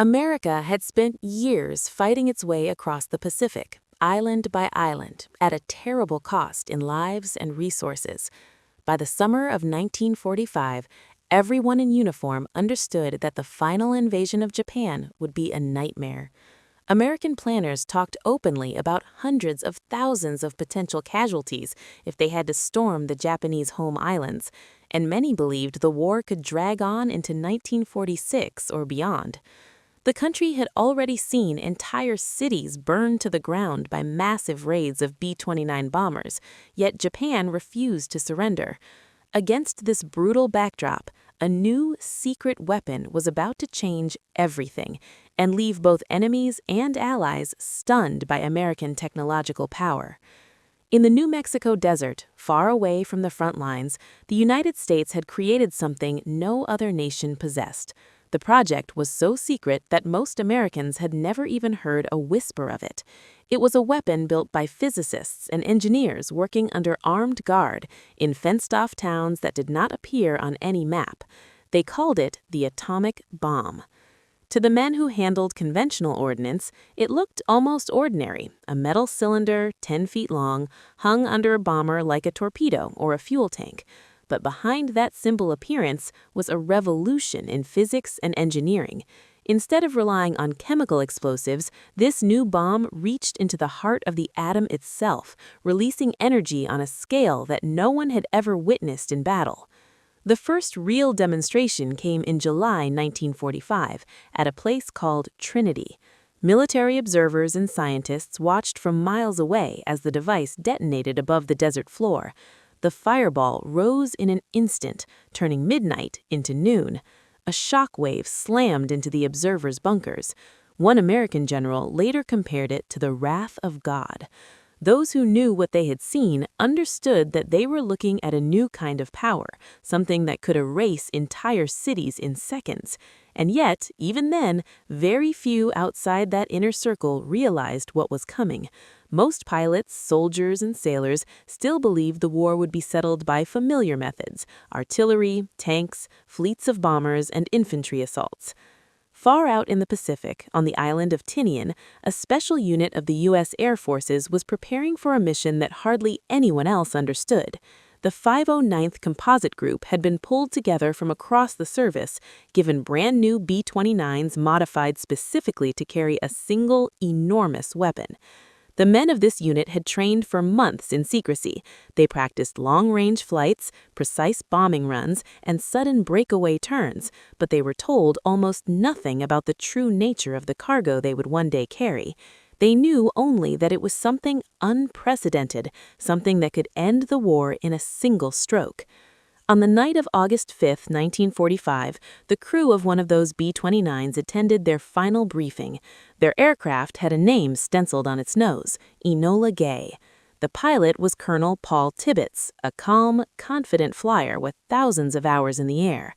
America had spent years fighting its way across the Pacific, island by island, at a terrible cost in lives and resources. By the summer of 1945, everyone in uniform understood that the final invasion of Japan would be a nightmare. American planners talked openly about hundreds of thousands of potential casualties if they had to storm the Japanese home islands, and many believed the war could drag on into 1946 or beyond. The country had already seen entire cities burned to the ground by massive raids of B-29 bombers, yet Japan refused to surrender. Against this brutal backdrop, a new secret weapon was about to change everything and leave both enemies and allies stunned by American technological power. In the New Mexico desert, far away from the front lines, the United States had created something no other nation possessed. The project was so secret that most Americans had never even heard a whisper of it. It was a weapon built by physicists and engineers working under armed guard in fenced-off towns that did not appear on any map. They called it the atomic bomb. To the men who handled conventional ordnance, it looked almost ordinary, a metal cylinder 10 feet long, hung under a bomber like a torpedo or a fuel tank. But behind that simple appearance was a revolution in physics and engineering. Instead of relying on chemical explosives, this new bomb reached into the heart of the atom itself, releasing energy on a scale that no one had ever witnessed in battle. The first real demonstration came in July 1945 at a place called Trinity. Military observers and scientists watched from miles away as the device detonated above the desert floor. The fireball rose in an instant, turning midnight into noon. A shock wave slammed into the observers' bunkers. One American general later compared it to the wrath of God. Those who knew what they had seen understood that they were looking at a new kind of power, something that could erase entire cities in seconds. And yet, even then, very few outside that inner circle realized what was coming. Most pilots, soldiers, and sailors still believed the war would be settled by familiar methods: artillery, tanks, fleets of bombers, and infantry assaults. Far out in the Pacific, on the island of Tinian, a special unit of the U.S. Air Forces was preparing for a mission that hardly anyone else understood. The 509th Composite Group had been pulled together from across the service, given brand new B-29s modified specifically to carry a single, enormous weapon. The men of this unit had trained for months in secrecy. They practiced long-range flights, precise bombing runs, and sudden breakaway turns, but they were told almost nothing about the true nature of the cargo they would one day carry. They knew only that it was something unprecedented, something that could end the war in a single stroke. On the night of August 5, 1945, the crew of one of those B-29s attended their final briefing. Their aircraft had a name stenciled on its nose: Enola Gay. The pilot was Colonel Paul Tibbets, a calm, confident flyer with thousands of hours in the air.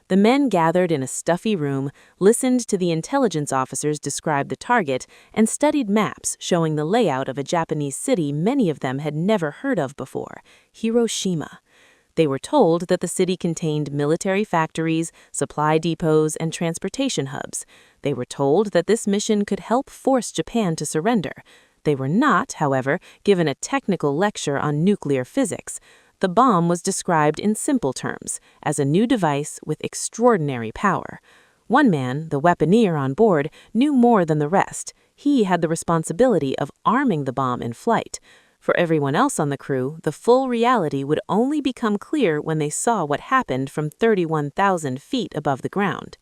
The men gathered in a stuffy room, listened to the intelligence officers describe the target, and studied maps showing the layout of a Japanese city many of them had never heard of before: Hiroshima. They were told that the city contained military factories, supply depots, and transportation hubs. They were told that this mission could help force Japan to surrender. They were not, however, given a technical lecture on nuclear physics. The bomb was described in simple terms, as a new device with extraordinary power. One man, the weaponeer on board, knew more than the rest. He had the responsibility of arming the bomb in flight. For everyone else on the crew, the full reality would only become clear when they saw what happened from 31,000 feet above the ground.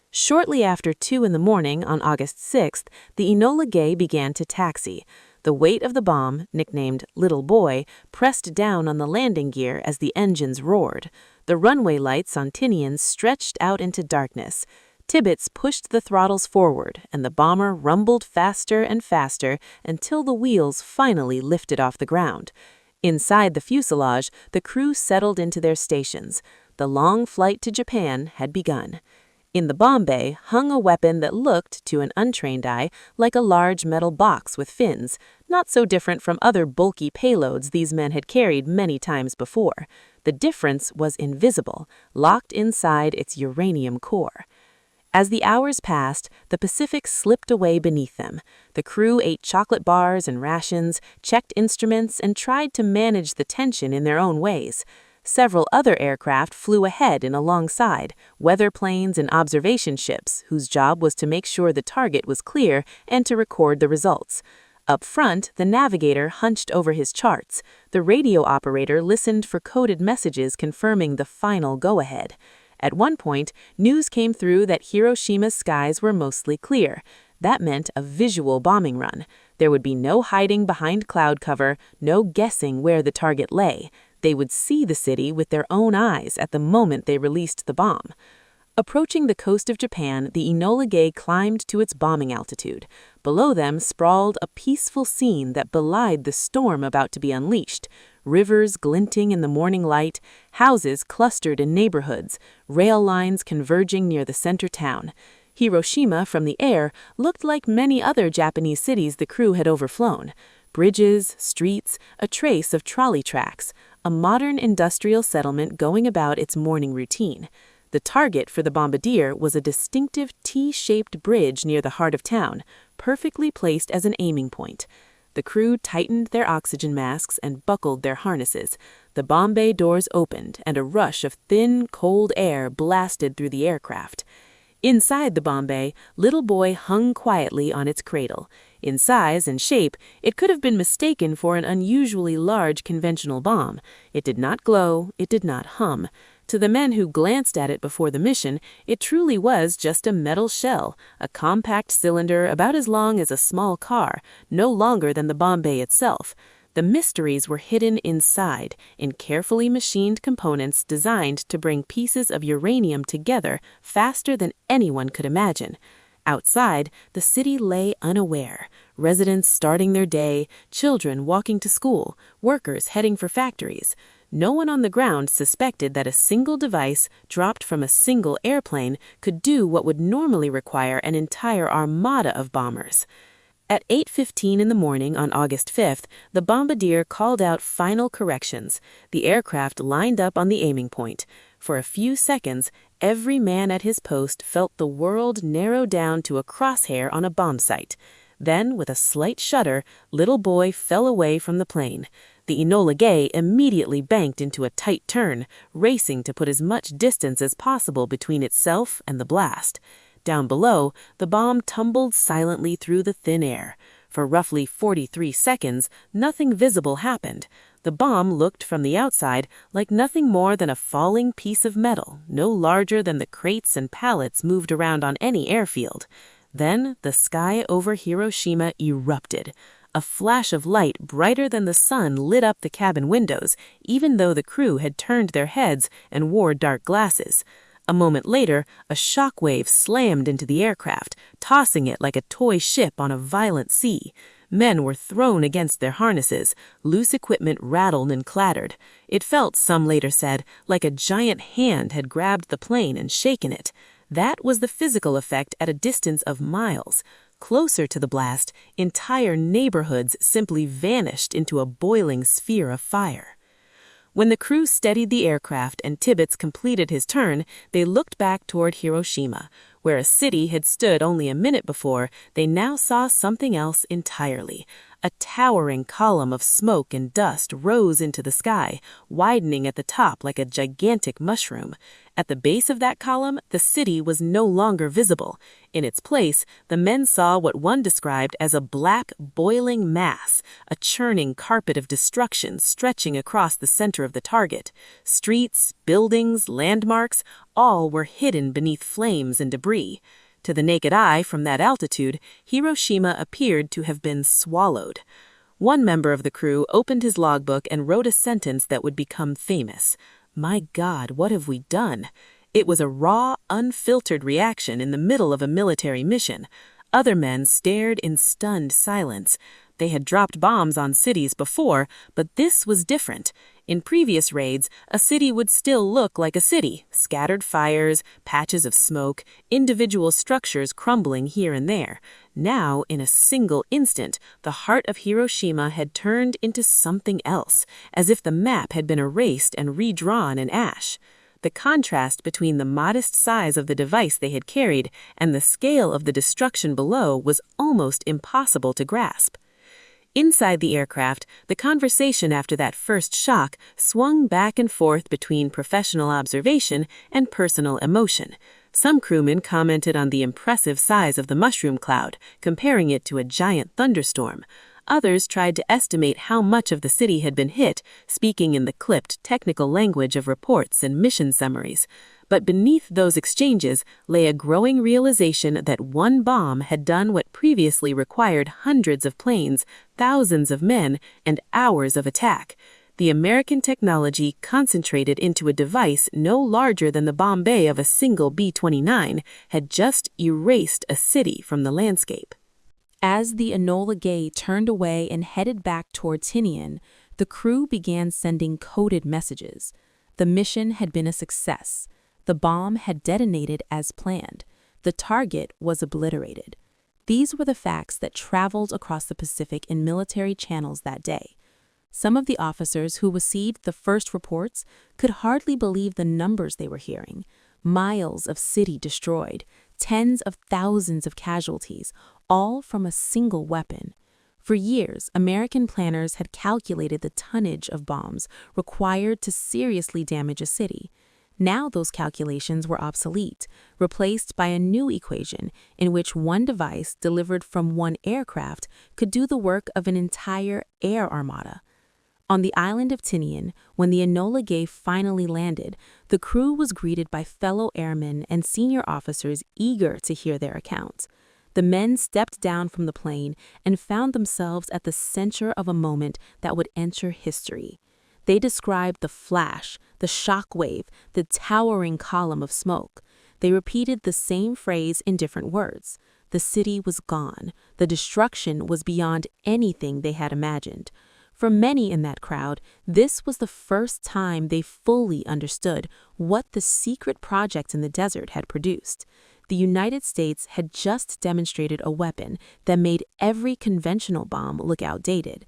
Shortly after 2 in the morning on August 6th, the Enola Gay began to taxi. The weight of the bomb, nicknamed Little Boy, pressed down on the landing gear as the engines roared. The runway lights on Tinian stretched out into darkness. Tibbets pushed the throttles forward, and the bomber rumbled faster and faster until the wheels finally lifted off the ground. Inside the fuselage, the crew settled into their stations. The long flight to Japan had begun. In the bomb bay hung a weapon that looked, to an untrained eye, like a large metal box with fins, not so different from other bulky payloads these men had carried many times before. The difference was invisible, locked inside its uranium core. As the hours passed, the Pacific slipped away beneath them. The crew ate chocolate bars and rations, checked instruments, and tried to manage the tension in their own ways. Several other aircraft flew ahead and alongside, weather planes and observation ships, whose job was to make sure the target was clear and to record the results. Up front, the navigator hunched over his charts. The radio operator listened for coded messages confirming the final go-ahead. At one point, news came through that Hiroshima's skies were mostly clear. That meant a visual bombing run. There would be no hiding behind cloud cover, no guessing where the target lay. They would see the city with their own eyes at the moment they released the bomb. Approaching the coast of Japan, the Enola Gay climbed to its bombing altitude. Below them sprawled a peaceful scene that belied the storm about to be unleashed. Rivers glinting in the morning light, houses clustered in neighborhoods, rail lines converging near the center town. Hiroshima, from the air, looked like many other Japanese cities the crew had overflown. Bridges, streets, a trace of trolley tracks, a modern industrial settlement going about its morning routine. The target for the bombardier was a distinctive T-shaped bridge near the heart of town, perfectly placed as an aiming point. The crew tightened their oxygen masks and buckled their harnesses. The bomb bay doors opened, and a rush of thin, cold air blasted through the aircraft. Inside the bomb bay, Little Boy hung quietly on its cradle. In size and shape, it could have been mistaken for an unusually large conventional bomb. It did not glow, it did not hum. To the men who glanced at it before the mission, it truly was just a metal shell, a compact cylinder about as long as a small car, no longer than the bomb bay itself. The mysteries were hidden inside, in carefully machined components designed to bring pieces of uranium together faster than anyone could imagine. Outside, the city lay unaware, residents starting their day, children walking to school, workers heading for factories. No one on the ground suspected that a single device dropped from a single airplane could do what would normally require an entire armada of bombers. At 8:15 in the morning on August 5th, the bombardier called out final corrections. The aircraft lined up on the aiming point. For a few seconds, every man at his post felt the world narrow down to a crosshair on a bomb site. Then, with a slight shudder, Little Boy fell away from the plane. The Enola Gay immediately banked into a tight turn, racing to put as much distance as possible between itself and the blast. Down below, the bomb tumbled silently through the thin air. For roughly 43 seconds, nothing visible happened. The bomb looked from the outside like nothing more than a falling piece of metal, no larger than the crates and pallets moved around on any airfield. Then the sky over Hiroshima erupted. A flash of light brighter than the sun lit up the cabin windows, even though the crew had turned their heads and wore dark glasses. A moment later, a shock wave slammed into the aircraft, tossing it like a toy ship on a violent sea. Men were thrown against their harnesses. Loose equipment rattled and clattered. It felt, some later said, like a giant hand had grabbed the plane and shaken it. That was the physical effect at a distance of miles. Closer to the blast, entire neighborhoods simply vanished into a boiling sphere of fire. When the crew steadied the aircraft and Tibbets completed his turn, they looked back toward Hiroshima. Where a city had stood only a minute before, they now saw something else entirely. A towering column of smoke and dust rose into the sky, widening at the top like a gigantic mushroom. At the base of that column, the city was no longer visible. In its place, the men saw what one described as a black, boiling mass, a churning carpet of destruction stretching across the center of the target. Streets, buildings, landmarks, all were hidden beneath flames and debris. To the naked eye, from that altitude, Hiroshima appeared to have been swallowed. One member of the crew opened his logbook and wrote a sentence that would become famous. "My God, what have we done?" It was a raw, unfiltered reaction in the middle of a military mission. Other men stared in stunned silence. They had dropped bombs on cities before, but this was different. In previous raids, a city would still look like a city, scattered fires, patches of smoke, individual structures crumbling here and there. Now, in a single instant, the heart of Hiroshima had turned into something else, as if the map had been erased and redrawn in ash. The contrast between the modest size of the device they had carried and the scale of the destruction below was almost impossible to grasp. Inside the aircraft, the conversation after that first shock swung back and forth between professional observation and personal emotion. Some crewmen commented on the impressive size of the mushroom cloud, comparing it to a giant thunderstorm. Others tried to estimate how much of the city had been hit, speaking in the clipped, technical language of reports and mission summaries. But beneath those exchanges lay a growing realization that one bomb had done what previously required hundreds of planes, thousands of men, and hours of attack. The American technology concentrated into a device no larger than the bomb bay of a single B-29 had just erased a city from the landscape. As the Enola Gay turned away and headed back toward Tinian, the crew began sending coded messages. The mission had been a success. The bomb had detonated as planned. The target was obliterated. These were the facts that traveled across the Pacific in military channels that day. Some of the officers who received the first reports could hardly believe the numbers they were hearing. Miles of city destroyed, tens of thousands of casualties, all from a single weapon. For years, American planners had calculated the tonnage of bombs required to seriously damage a city. Now those calculations were obsolete, replaced by a new equation in which one device delivered from one aircraft could do the work of an entire air armada. On the island of Tinian, when the Enola Gay finally landed, the crew was greeted by fellow airmen and senior officers eager to hear their accounts. The men stepped down from the plane and found themselves at the center of a moment that would enter history. They described the flash, the shock wave, the towering column of smoke. They repeated the same phrase in different words. The city was gone. The destruction was beyond anything they had imagined. For many in that crowd, this was the first time they fully understood what the secret project in the desert had produced. The United States had just demonstrated a weapon that made every conventional bomb look outdated.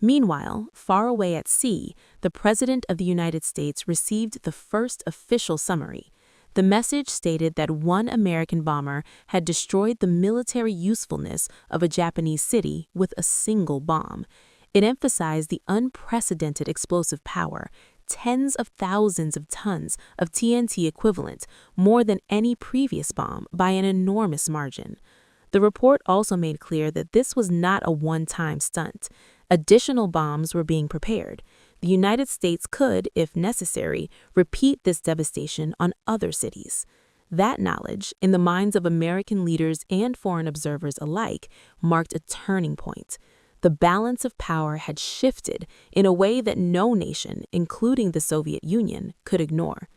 Meanwhile, far away at sea, the President of the United States received the first official summary. The message stated that one American bomber had destroyed the military usefulness of a Japanese city with a single bomb. It emphasized the unprecedented explosive power, tens of thousands of tons of TNT equivalent, more than any previous bomb by an enormous margin. The report also made clear that this was not a one-time stunt. Additional bombs were being prepared. The United States could, if necessary, repeat this devastation on other cities. That knowledge, in the minds of American leaders and foreign observers alike, marked a turning point. The balance of power had shifted in a way that no nation, including the Soviet Union, could ignore.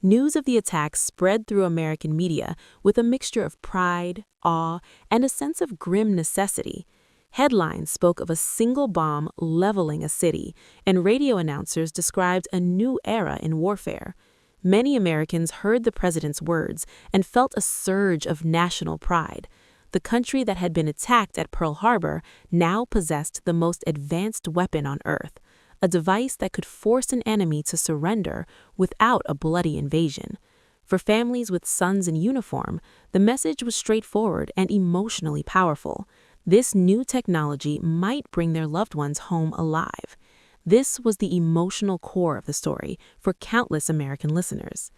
News of the attack spread through American media with a mixture of pride, awe, and a sense of grim necessity. Headlines spoke of a single bomb leveling a city, and radio announcers described a new era in warfare. Many Americans heard the president's words and felt a surge of national pride. The country that had been attacked at Pearl Harbor now possessed the most advanced weapon on Earth, a device that could force an enemy to surrender without a bloody invasion. For families with sons in uniform, the message was straightforward and emotionally powerful. This new technology might bring their loved ones home alive. This was the emotional core of the story for countless American listeners.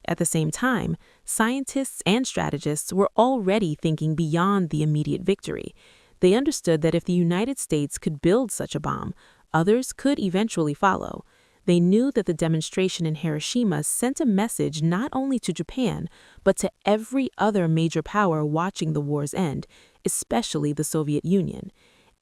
At the same time, scientists and strategists were already thinking beyond the immediate victory. They understood that if the United States could build such a bomb, others could eventually follow. They knew that the demonstration in Hiroshima sent a message not only to Japan, but to every other major power watching the war's end, especially the Soviet Union.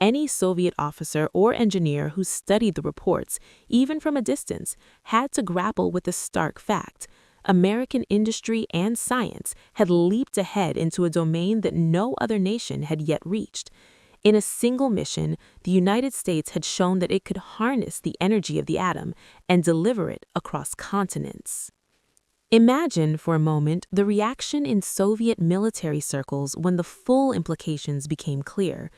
Any Soviet officer or engineer who studied the reports, even from a distance, had to grapple with the stark fact. American industry and science had leaped ahead into a domain that no other nation had yet reached. In a single mission, the United States had shown that it could harness the energy of the atom and deliver it across continents. Imagine for a moment the reaction in Soviet military circles when the full implications became clear.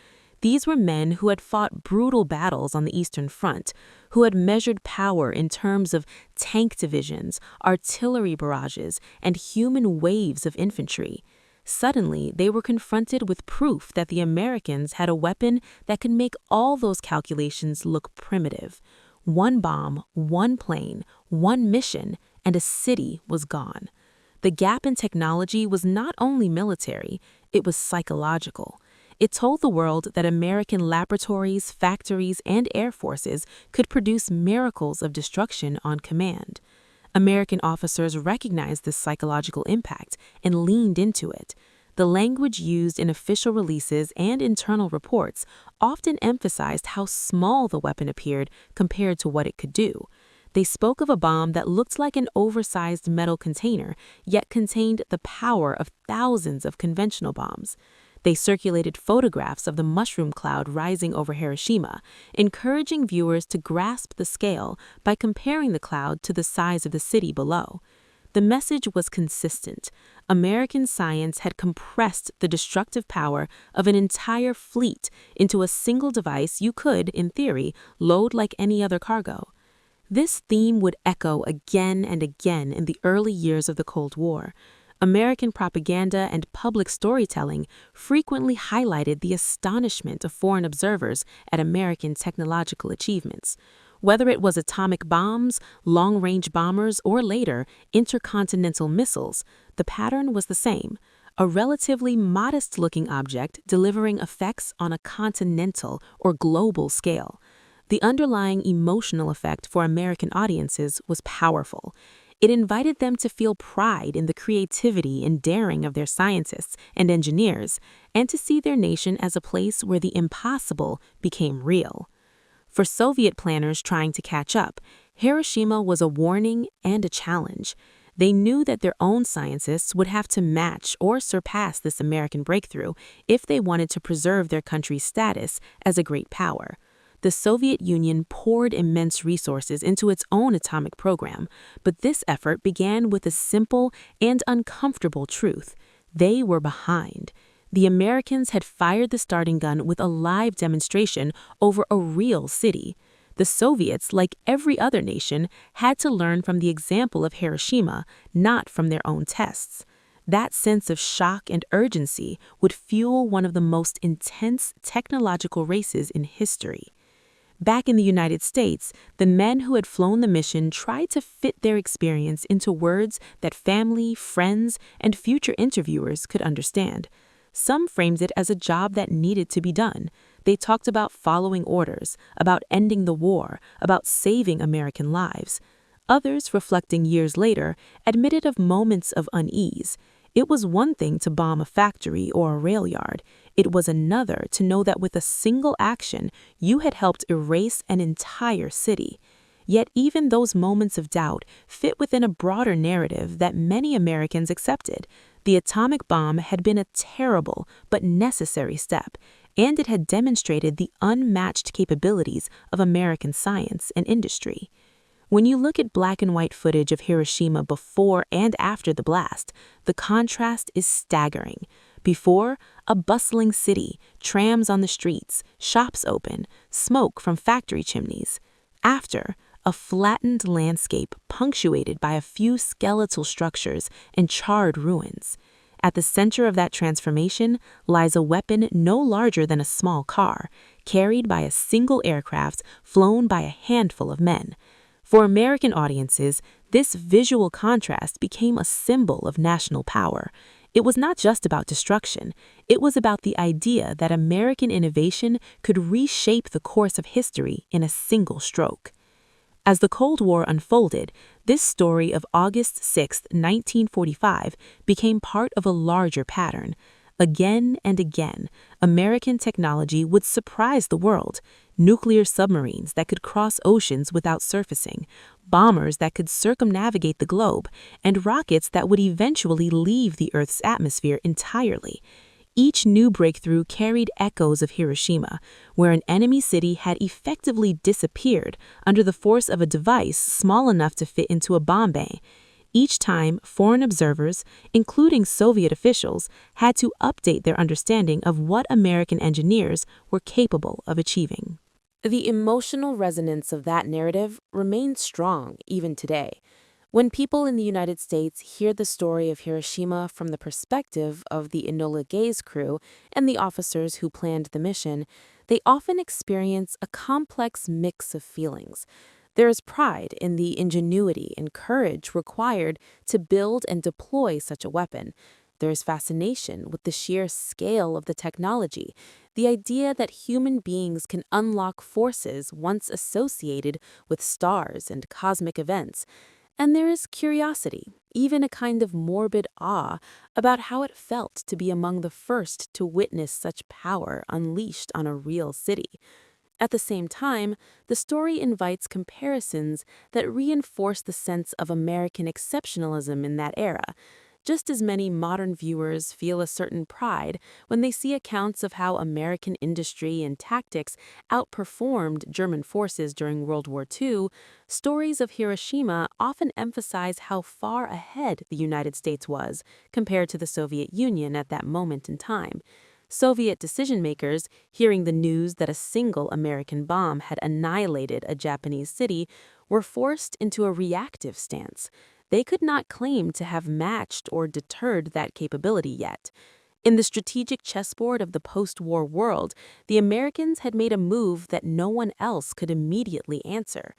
These were men who had fought brutal battles on the Eastern Front, who had measured power in terms of tank divisions, artillery barrages, and human waves of infantry. Suddenly, they were confronted with proof that the Americans had a weapon that could make all those calculations look primitive. One bomb, one plane, one mission, and a city was gone. The gap in technology was not only military, it was psychological. It told the world that American laboratories, factories, and air forces could produce miracles of destruction on command. American officers recognized this psychological impact and leaned into it. The language used in official releases and internal reports often emphasized how small the weapon appeared compared to what it could do. They spoke of a bomb that looked like an oversized metal container, yet contained the power of thousands of conventional bombs. They circulated photographs of the mushroom cloud rising over Hiroshima, encouraging viewers to grasp the scale by comparing the cloud to the size of the city below. The message was consistent. American science had compressed the destructive power of an entire fleet into a single device you could, in theory, load like any other cargo. This theme would echo again and again in the early years of the Cold War. American propaganda and public storytelling frequently highlighted the astonishment of foreign observers at American technological achievements. Whether it was atomic bombs, long-range bombers, or later, intercontinental missiles, the pattern was the same: a relatively modest-looking object delivering effects on a continental or global scale. The underlying emotional effect for American audiences was powerful. It invited them to feel pride in the creativity and daring of their scientists and engineers, and to see their nation as a place where the impossible became real. For Soviet planners trying to catch up, Hiroshima was a warning and a challenge. They knew that their own scientists would have to match or surpass this American breakthrough if they wanted to preserve their country's status as a great power. The Soviet Union poured immense resources into its own atomic program, but this effort began with a simple and uncomfortable truth: they were behind. The Americans had fired the starting gun with a live demonstration over a real city. The Soviets, like every other nation, had to learn from the example of Hiroshima, not from their own tests. That sense of shock and urgency would fuel one of the most intense technological races in history. Back in the United States, the men who had flown the mission tried to fit their experience into words that family, friends, and future interviewers could understand. Some framed it as a job that needed to be done. They talked about following orders, about ending the war, about saving American lives. Others, reflecting years later, admitted of moments of unease. It was one thing to bomb a factory or a rail yard. It was another to know that with a single action, you had helped erase an entire city. Yet even those moments of doubt fit within a broader narrative that many Americans accepted. The atomic bomb had been a terrible but necessary step, and it had demonstrated the unmatched capabilities of American science and industry. When you look at black and white footage of Hiroshima before and after the blast, the contrast is staggering. Before, a bustling city, trams on the streets, shops open, smoke from factory chimneys. After, a flattened landscape punctuated by a few skeletal structures and charred ruins. At the center of that transformation lies a weapon no larger than a small car, carried by a single aircraft flown by a handful of men. For American audiences, this visual contrast became a symbol of national power. It was not just about destruction. It was about the idea that American innovation could reshape the course of history in a single stroke. As the Cold War unfolded, this story of August 6, 1945, became part of a larger pattern. Again and again, American technology would surprise the world. Nuclear submarines that could cross oceans without surfacing, bombers that could circumnavigate the globe, and rockets that would eventually leave the Earth's atmosphere entirely. Each new breakthrough carried echoes of Hiroshima, where an enemy city had effectively disappeared under the force of a device small enough to fit into a bomb bay. Each time, foreign observers, including Soviet officials, had to update their understanding of what American engineers were capable of achieving. The emotional resonance of that narrative remains strong even today. When people in the United States hear the story of Hiroshima from the perspective of the Enola Gay's crew and the officers who planned the mission, they often experience a complex mix of feelings. There is pride in the ingenuity and courage required to build and deploy such a weapon. There is fascination with the sheer scale of the technology, the idea that human beings can unlock forces once associated with stars and cosmic events. And there is curiosity, even a kind of morbid awe, about how it felt to be among the first to witness such power unleashed on a real city. At the same time, the story invites comparisons that reinforce the sense of American exceptionalism in that era. Just as many modern viewers feel a certain pride when they see accounts of how American industry and tactics outperformed German forces during World War II, stories of Hiroshima often emphasize how far ahead the United States was compared to the Soviet Union at that moment in time. Soviet decision-makers, hearing the news that a single American bomb had annihilated a Japanese city, were forced into a reactive stance. They could not claim to have matched or deterred that capability yet. In the strategic chessboard of the post-war world, the Americans had made a move that no one else could immediately answer.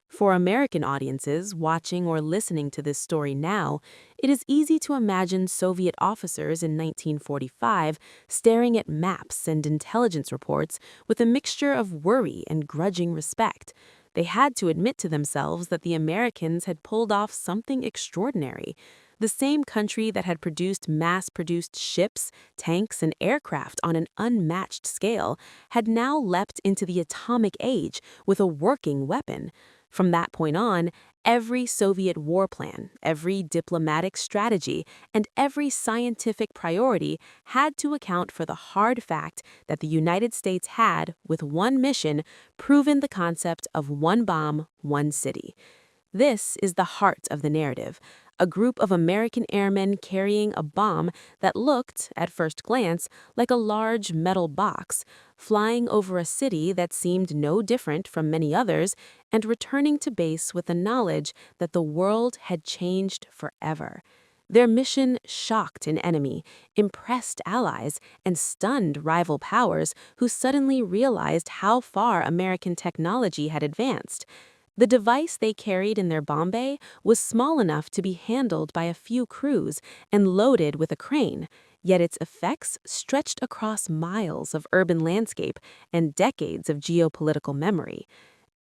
For American audiences watching or listening to this story now, it is easy to imagine Soviet officers in 1945 staring at maps and intelligence reports with a mixture of worry and grudging respect. They had to admit to themselves that the Americans had pulled off something extraordinary. The same country that had produced mass-produced ships, tanks, and aircraft on an unmatched scale had now leapt into the atomic age with a working weapon. From that point on, every Soviet war plan, every diplomatic strategy, and every scientific priority had to account for the hard fact that the United States had, with one mission, proven the concept of one bomb, one city. This is the heart of the narrative, a group of American airmen carrying a bomb that looked, at first glance, like a large metal box, flying over a city that seemed no different from many others, and returning to base with the knowledge that the world had changed forever. Their mission shocked an enemy, impressed allies, and stunned rival powers who suddenly realized how far American technology had advanced. The device they carried in their bomb bay was small enough to be handled by a few crews and loaded with a crane, yet its effects stretched across miles of urban landscape and decades of geopolitical memory.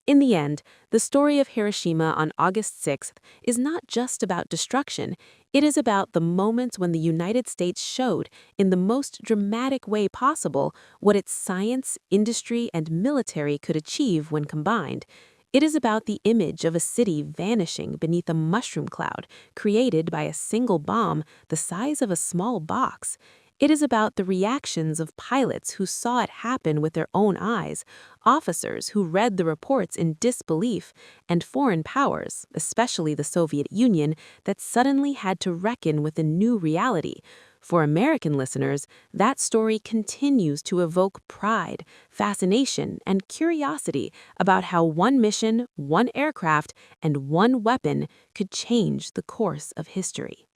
In the end, the story of Hiroshima on August 6th is not just about destruction, it is about the moments when the United States showed, in the most dramatic way possible, what its science, industry, and military could achieve when combined. It is about the image of a city vanishing beneath a mushroom cloud created by a single bomb the size of a small box. It is about the reactions of pilots who saw it happen with their own eyes, officers who read the reports in disbelief, and foreign powers, especially the Soviet Union, that suddenly had to reckon with a new reality. For American listeners, that story continues to evoke pride, fascination, and curiosity about how one mission, one aircraft, and one weapon could change the course of history.